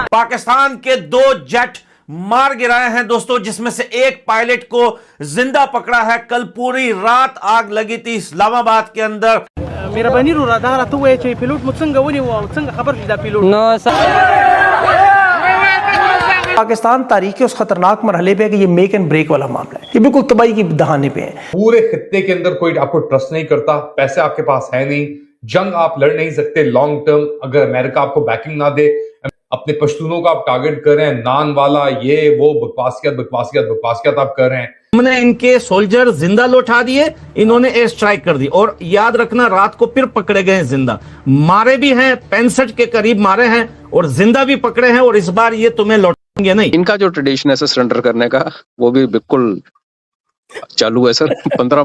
पाकिस्तान के 2 जेट मार गिराए हैं दोस्तों, जिसमें से एक पायलट को जिंदा पकड़ा है। कल पूरी रात आग लगी थी इस्लामाबाद के अंदर। मेरा बनी रो रहा तो वो पिलोट मुझसे गवनी हुआ मुझसे खबर सीधा पिलोट नो पाकिस्तान तारीख के उस खतरनाक मरहले पे है कि ये मेक एंड ब्रेक वाला मामला है। ये बिल्कुल तबाही की दहाने पे है। पूरे खित्ते के अंदर कोई आपको ट्रस्ट नहीं करता, पैसे आपके पास है नहीं, जंग आप लड़ नहीं सकते लॉन्ग टर्म अगर अमेरिका आपको बैकिंग ना दे। अपने पश्तूनों का आप टारगेट कर रहे हैं, नान वाला ये वो बकवासियत आप कर रहे हैं। हमने इनके सोल्जर जिंदा लौटा दिए, इन्होंने एयर स्ट्राइक कर दी। और याद रखना, रात को फिर पकड़े गए जिंदा, मारे भी हैं, 65 के करीब मारे हैं और जिंदा भी पकड़े हैं। और इस बार ये तुम्हें लौटाएंगे नहीं। इनका जो ट्रेडिशन है सर सरेंडर करने का, वो भी बिल्कुल चालू है सर। 15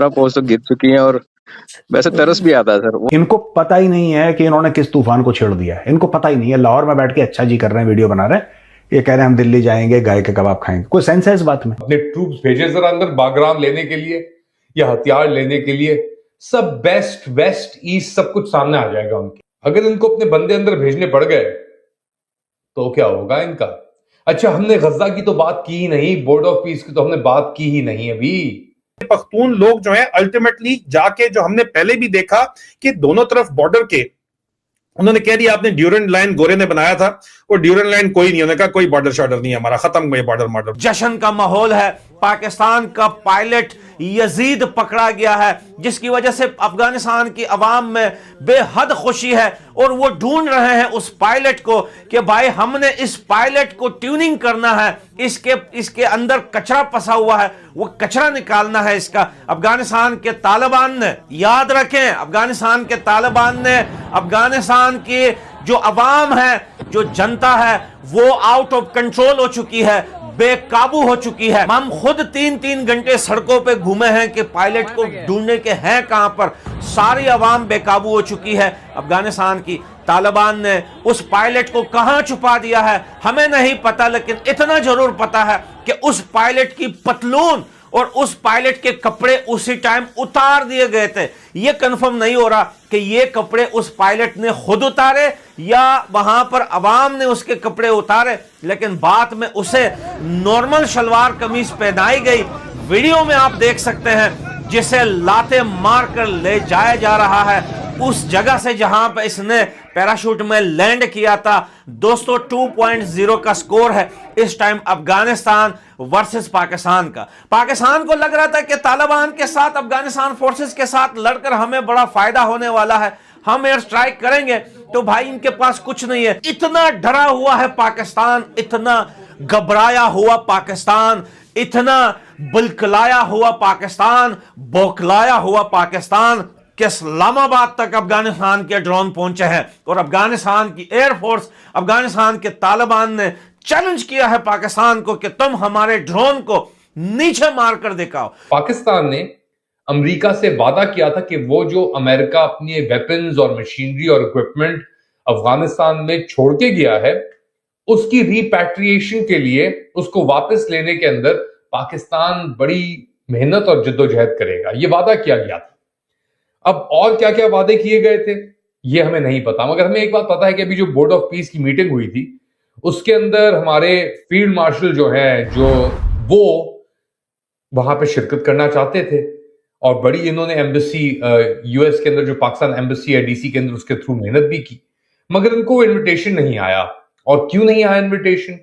पोस्ट गिर चुकी हैं और वैसे तरस भी आता है सर। इनको पता ही नहीं है कि इन्होंने किस तूफान को छेड़ दिया है। इनको पता ही नहीं है। लाहौर में बैठ के अच्छा जी कर रहे हैं, वीडियो बना रहे हैं, ये कह रहे हैं हम दिल्ली जाएंगे, गाय के कबाब खाएंगे। कोई सेंस है इस बात में? अपने ट्रूप्स भेजे जरा अंदर बागराम लेने के लिए या हथियार लेने के लिए। सब बेस्ट वेस्ट ईस्ट सब कुछ सामने आ जाएगा उनके। अगर इनको अपने बंदे अंदर भेजने पड़ गए तो क्या होगा इनका। अच्छा, हमने गजा की तो बात की ही नहीं, बोर्ड ऑफ पीस की तो हमने बात की ही नहीं अभी। पख्तून लोग जो है अल्टीमेटली जाके, जो हमने पहले भी देखा कि दोनों तरफ बॉर्डर के उन्होंने कह दिया आपने ड्यूरेंट लाइन गोरे ने बनाया था, वो ड्यूरेंट लाइन कोई नहीं, उन्होंने कहा कोई बॉर्डर शॉर्डर नहीं है हमारा, खत्म हुए बॉर्डर। जश्न का माहौल है। पाकिस्तान का पायलट यजीद पकड़ा गया है, जिसकी वजह से अफगानिस्तान की अवाम में बेहद खुशी है और वो ढूंढ रहे हैं उस पायलट को कि भाई हमने इस पायलट को ट्यूनिंग करना है, इसके अंदर कचरा फंसा हुआ है, वो कचरा निकालना है इसका। अफगानिस्तान के तालिबान ने, याद रखें, अफगानिस्तान के तालिबान ने अफगानिस्तान की जो अवाम है, जो जनता है, वो आउट ऑफ कंट्रोल हो चुकी है, बेकाबू हो चुकी है। हम खुद 3-3 घंटे सड़कों पे घूमे हैं कि पायलट को ढूंढने के हैं कहां पर। सारी अवाम बेकाबू हो चुकी है। अफगानिस्तान की तालिबान ने उस पायलट को कहां छुपा दिया है हमें नहीं पता, लेकिन इतना जरूर पता है कि उस पायलट की पतलून और उस पायलट के कपड़े उसी टाइम उतार दिए गए थे। यह कंफर्म नहीं हो रहा कि ये कपड़े उस पायलट ने खुद उतारे या वहां पर अवाम ने उसके कपड़े उतारे, लेकिन बाद में उसे नॉर्मल शलवार कमीज पहनाई गई। वीडियो में आप देख सकते हैं जिसे लाते मारकर ले जाया जा रहा है उस जगह से जहां पर इसने पैराशूट में लैंड किया था। दोस्तों 2.0 का स्कोर है इस टाइम अफगानिस्तान वर्सेस पाकिस्तान का। पाकिस्तान को लग रहा था कि तालिबान के साथ, अफगानिस्तान फोर्सेस के साथ लड़कर हमें बड़ा फायदा होने वाला है, हम एयर स्ट्राइक करेंगे। तो भाई इनके पास कुछ नहीं है। इतना डरा हुआ है पाकिस्तान, इतना घबराया हुआ पाकिस्तान, इतना बुलकलाया हुआ पाकिस्तान, बौखलाया हुआ पाकिस्तान कि इस्लामाबाद तक अफगानिस्तान के ड्रोन पहुंचे हैं। और अफगानिस्तान की एयरफोर्स, अफगानिस्तान के तालिबान ने चैलेंज किया है पाकिस्तान को कि तुम हमारे ड्रोन को नीचे मारकर दिखाओ। पाकिस्तान ने अमेरिका से वादा किया था कि वो जो अमेरिका अपनी वेपन्स और मशीनरी और इक्विपमेंट अफगानिस्तान में छोड़ के गया है, उसकी रिपैट्रिएशन के लिए, उसको वापस लेने के अंदर पाकिस्तान बड़ी मेहनत और जद्दोजहद करेगा। ये वादा किया गया था। अब और क्या क्या वादे किए गए थे ये हमें नहीं पता, मगर हमें एक बात पता है कि अभी जो बोर्ड ऑफ पीस की मीटिंग हुई थी उसके अंदर हमारे फील्ड मार्शल जो है, जो वो वहां पे शिरकत करना चाहते थे और बड़ी इन्होंने एम्बेसी यूएस के अंदर, जो पाकिस्तान एम्बेसी है डीसी के अंदर, उसके थ्रू मेहनत भी की, मगर इनको इन्विटेशन नहीं आया। और क्यों नहीं आया इन्विटेशन?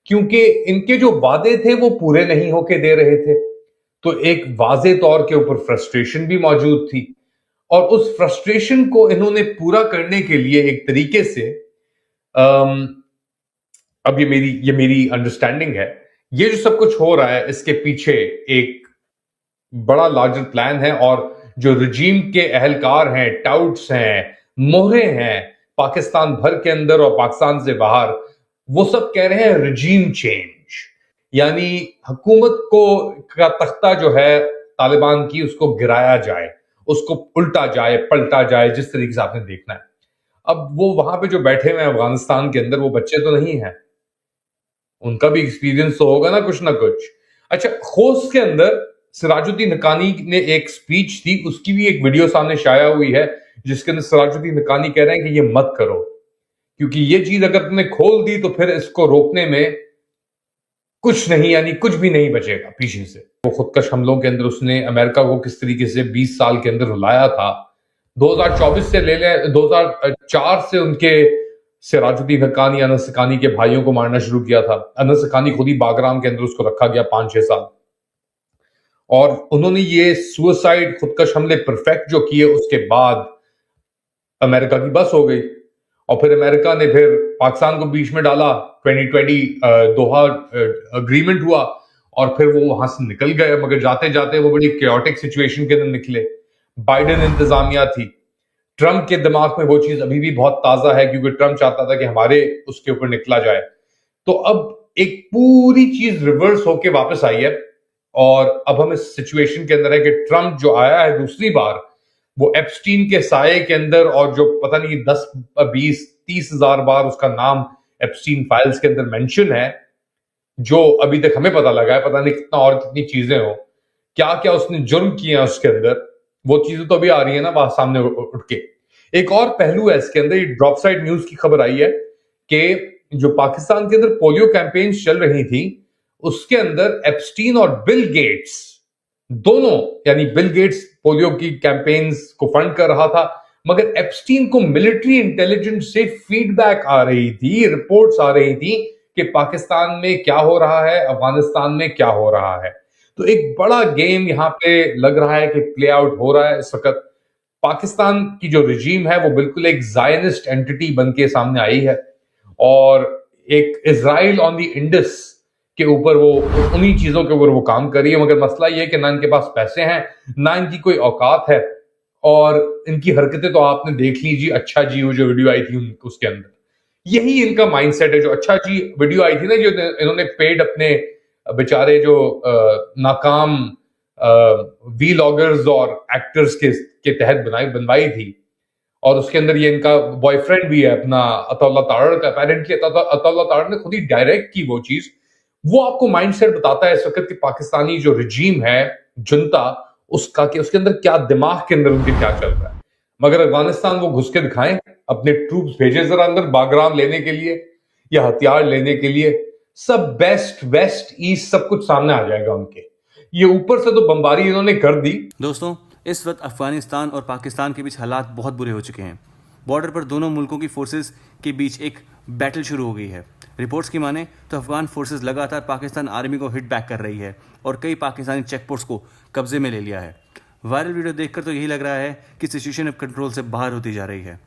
क्योंकि इनके जो वादे थे वो पूरे नहीं होके दे रहे थे। तो एक वाजे तौर के ऊपर फ्रस्ट्रेशन भी मौजूद थी और उस फ्रस्ट्रेशन को इन्होंने पूरा करने के लिए एक तरीके से, अब ये मेरी अंडरस्टैंडिंग है, ये जो सब कुछ हो रहा है इसके पीछे एक बड़ा लार्जर प्लान है। और जो रजीम के एहलकार हैं, टाउट्स हैं, मोहरे हैं पाकिस्तान भर के अंदर और पाकिस्तान से बाहर, वो सब कह रहे हैं रजीम चेंज, यानी हुकूमत को का तख्ता जो है तालिबान की, उसको गिराया जाए, उसको उल्टा जाए, पलटा जाए, जिस तरीके से आपने देखना है। अब वो वहां पे जो बैठे हुए हैं अफगानिस्तान के अंदर, वो बच्चे तो नहीं हैं, उनका भी एक्सपीरियंस तो होगा ना कुछ ना कुछ। अच्छा, खोस्त के अंदर सिराजुद्दीन हक्कानी ने एक स्पीच थी, उसकी भी एक वीडियो सामने शाया हुई है जिसके अंदर सिराजुद्दीन हक्कानी कह रहे हैं कि ये मत करो क्योंकि ये चीज अगर तुमने खोल दी तो फिर इसको रोकने में कुछ नहीं, यानी कुछ भी नहीं बचेगा पीछे से। वो खुदकश हमलों के अंदर उसने अमेरिका को किस तरीके से 20 साल के अंदर रुलाया था। 2024 से ले ले 2004 से उनके सिराजुद्दीन हक्कानी, अनस हक्कानी के भाइयों को मारना शुरू किया था। अनस हक्कानी खुद ही बागराम के अंदर उसको रखा गया 5-6 साल, और उन्होंने ये सुसाइड खुदकश हमले परफेक्ट जो किए, उसके बाद अमेरिका की बस हो गई। और फिर अमेरिका ने फिर पाकिस्तान को बीच में डाला। 2020 दोहा अग्रीमेंट हुआ और फिर वो वहां से निकल गए, मगर जाते जाते वो बड़ी कैओटिक सिचुएशन के अंदर निकले। बाइडेन इंतजामिया थी, ट्रंप के दिमाग में वो चीज अभी भी बहुत ताजा है, क्योंकि ट्रंप चाहता था कि हमारे उसके ऊपर निकला जाए। तो अब एक पूरी चीज रिवर्स होके वापस आई है, और अब हम इस सिचुएशन के अंदर है कि ट्रंप जो आया है दूसरी बार, वो एप्स्टीन के साये के अंदर, और जो पता नहीं 10, 20, 30 हजार बार उसका नाम एप्स्टीन फाइल्स के अंदर मेंशन है, जो अभी तक हमें पता लगा है, पता नहीं कितना और कितनी चीजें हो, क्या क्या उसने जुर्म किए हैं उसके अंदर, वो चीजें तो अभी आ रही है ना वहां सामने उठ के। एक और पहलू है इसके अंदर, ये ड्रॉप साइड न्यूज की खबर आई है कि जो पाकिस्तान के अंदर पोलियो कैंपेन्स चल रही थी, उसके अंदर एप्स्टीन और बिल गेट्स दोनों, यानी बिल गेट्स पोलियो की कैंपेन्स को फंड कर रहा था, मगर एप्स्टीन को मिलिट्री इंटेलिजेंस से फीडबैक आ रही थी, रिपोर्ट्स आ रही थी कि पाकिस्तान में क्या हो रहा है, अफगानिस्तान में क्या हो रहा है। तो एक बड़ा गेम यहां पे लग रहा है कि प्ले आउट हो रहा है इस वक्त। पाकिस्तान की जो रिजीम है वो बिल्कुल एक जायनिस्ट एंटिटी बन के सामने आई है, और एक इजराइल ऑन द इंडस के ऊपर वो उन्हीं चीजों के ऊपर वो काम कर रही है। मगर मसला ये है कि ना इनके पास पैसे हैं, ना इनकी कोई औकात है, और इनकी हरकतें तो आपने देख लीजिए। अच्छा जी वो जो वीडियो आई थी उसके अंदर यही इनका माइंडसेट है। जो अच्छा जी वीडियो आई थी ना, जो इन्होंने पेड अपने बेचारे जो नाकाम वीलॉगर्स और एक्टर्स के तहत बनवाई थी, और उसके अंदर ये इनका बॉयफ्रेंड भी है अपना अताउल्लाह तारड़ का। अपेरेंटली अताउल्लाह तारड़ ने खुद ही डायरेक्ट की वो चीज। वो आपको माइंडसेट बताता है इस वक्त कि पाकिस्तानी जो रिजीम है, जुनता, उसका कि उसके अंदर क्या दिमाग के अंदर उनके क्या चल रहा है। मगर अफगानिस्तान वो घुस के दिखाएं, अपने ट्रूप्स भेजे जरा अंदर बागराम लेने के लिए या हथियार लेने के लिए, सब बेस्ट वेस्ट ईस्ट सब कुछ सामने आ जाएगा उनके। ये ऊपर से तो बमबारी इन्होंने कर दी। दोस्तों, इस वक्त अफगानिस्तान और पाकिस्तान के बीच हालात बहुत बुरे हो चुके हैं। बॉर्डर पर दोनों मुल्कों की फोर्सेस के बीच एक बैटल शुरू हो गई है। रिपोर्ट्स की माने तो अफगान फोर्सेस लगातार पाकिस्तान आर्मी को हिट बैक कर रही है और कई पाकिस्तानी चेकपोस्ट को कब्जे में ले लिया है। वायरल वीडियो देखकर तो यही लग रहा है कि सिचुएशन अब कंट्रोल से बाहर होती जा रही है।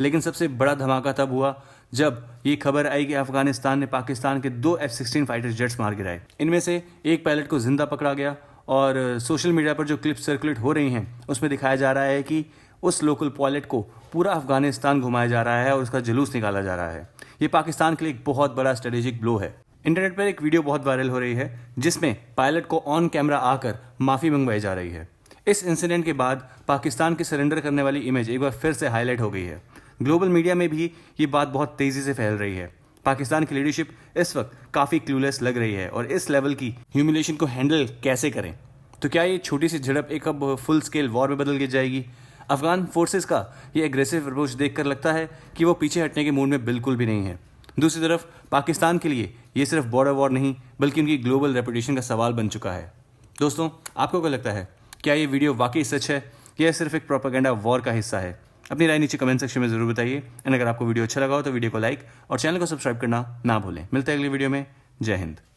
लेकिन सबसे बड़ा धमाका तब हुआ जब ये खबर आई कि अफगानिस्तान ने पाकिस्तान के 2 F-16 फाइटर जेट्स मार गिराए। इनमें से एक पायलट को जिंदा पकड़ा गया, और सोशल मीडिया पर जो क्लिप्स सर्कुलेट हो रही हैं उसमें दिखाया जा रहा है कि उस लोकल पायलट को पूरा अफगानिस्तान घुमाया जा रहा है और उसका जुलूस निकाला जा रहा है। ये पाकिस्तान के लिए एक बहुत बड़ा स्ट्रेटेजिक ब्लो है। इंटरनेट पर एक वीडियो बहुत वायरल हो रही है जिसमें पायलट को ऑन कैमरा आकर माफ़ी मंगवाई जा रही है। इस इंसिडेंट के बाद पाकिस्तान की सरेंडर करने वाली इमेज एक बार फिर से हाईलाइट हो गई है। ग्लोबल मीडिया में भी ये बात बहुत तेज़ी से फैल रही है। पाकिस्तान की लीडरशिप इस वक्त काफ़ी क्लूलेस लग रही है, और इस लेवल की ह्यूमिलेशन को हैंडल कैसे करें। तो क्या ये छोटी सी झड़प एक अब फुल स्केल वॉर में बदल के जाएगी? अफगान फोर्सेस का ये एग्रेसिव अप्रोच देखकर लगता है कि वो पीछे हटने के मूड में बिल्कुल भी नहीं है। दूसरी तरफ पाकिस्तान के लिए ये सिर्फ बॉर्डर वॉर नहीं बल्कि उनकी ग्लोबल रेपुटेशन का सवाल बन चुका है। दोस्तों, आपको क्या लगता है? क्या ये वीडियो वाकई सच है या सिर्फ एक प्रोपेगेंडा वॉर का हिस्सा है? अपनी राय नीचे कमेंट सेक्शन में जरूर बताइए। एंड अगर आपको वीडियो अच्छा लगा हो तो वीडियो को लाइक और चैनल को सब्सक्राइब करना ना भूलें। मिलते हैं अगली वीडियो में। जय हिंद।